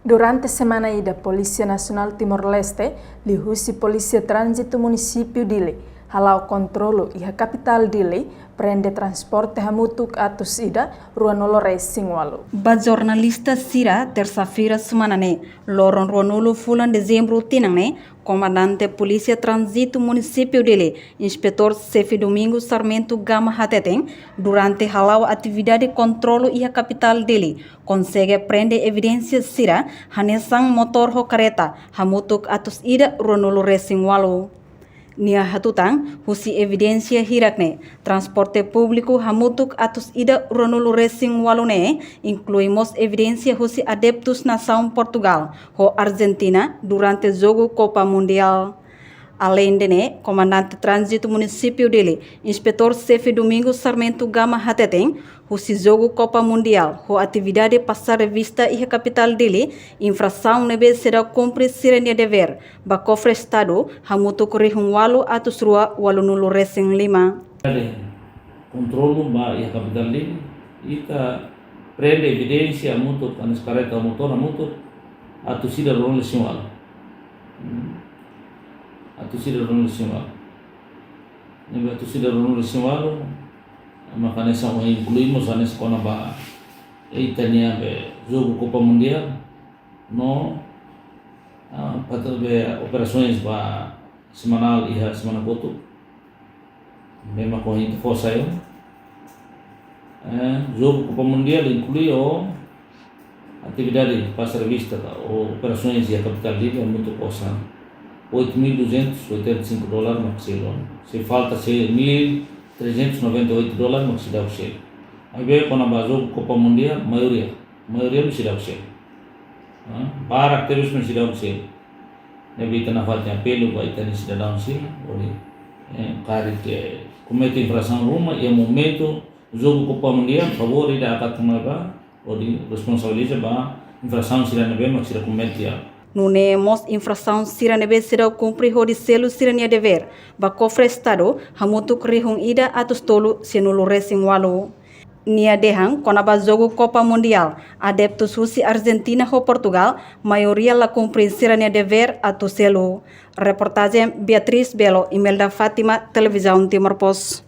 Durante a semana ida, a Polícia Nacional Timor-Leste lihusi Polícia Trânsito Município dele, halau controlo e a capital dele, prende transporte hamutuk atus ida, Ruanolo Racing Walu. Ba jornalista Sira, terça-feira semana ne, loron Ruanolo fulan dezembro tinang comandante Polícia Trânsito Município dele, Inspetor Sefi Domingo Sarmento Gama Hateteng, durante halau atividade controlo e a capital dele, consegue prender evidências Sira, hanesang motor ho kareta, hamutuk atus ida Ruanolo Racing Walu. Nia hatutang husi evidência hirakne transporte público hamutuk atus ida Ruanolo Racing Walune incluímos evidência husi adeptos nação Portugal ho Argentina durante jogo Copa Mundial. Além de comandante trânsito município dele, inspetor Sefi Domingo Sarmento Gama Hateteng, husi jogo Copa Mundial, ho atividade passar revista e a capital dele, infração nebe será cumprir sirene dever, ba cofre estado, hamuto corrihung walu atus rua Walunulu Racing 5. Controlo ba e a capital dele, e ka prende evidência muito anas careta motor muito atus ida Ruanolo Racing Walu. Atusida Ruanolo Racing Walu. Nebe atusida Ruanolo Racing Walu, makanya sa incluímos a nessa kona ba itania be jogo Copa Mundial no para be operações ba semanal e semana foto. Mesmo com a força eu. Jogo Copa Mundial inclui o atividade passar revista ou operações e a capital dele é muito força. $8.285 maxilon. Se falta $1.398 maxidau se. Aí veio quando a jogo Copa Mundial, maioria maxidau se. Para aktivis maxidau se. Nabi tanah fatnya pelu ba itani cidadão se. Olhe, cari que comete infração rumah e momento jogo Copa Mundial favor ida akat kumaba. Olhe responsabiliza ba infração cidadão be maxida comete ya. Nune mos infração sira nebe será cumprir ho de selo sira nia dever, ba cofre estado, hamutuk rihung ida atus tolu Ruanolo Racing Walu. Nia dehang konaba jogo Copa Mundial, adeptos husi Argentina ho Portugal, maioria la cumprir sira nia dever atus selo. Reportagem Beatriz Belo, Imelda Fátima, Televisão Timor Post.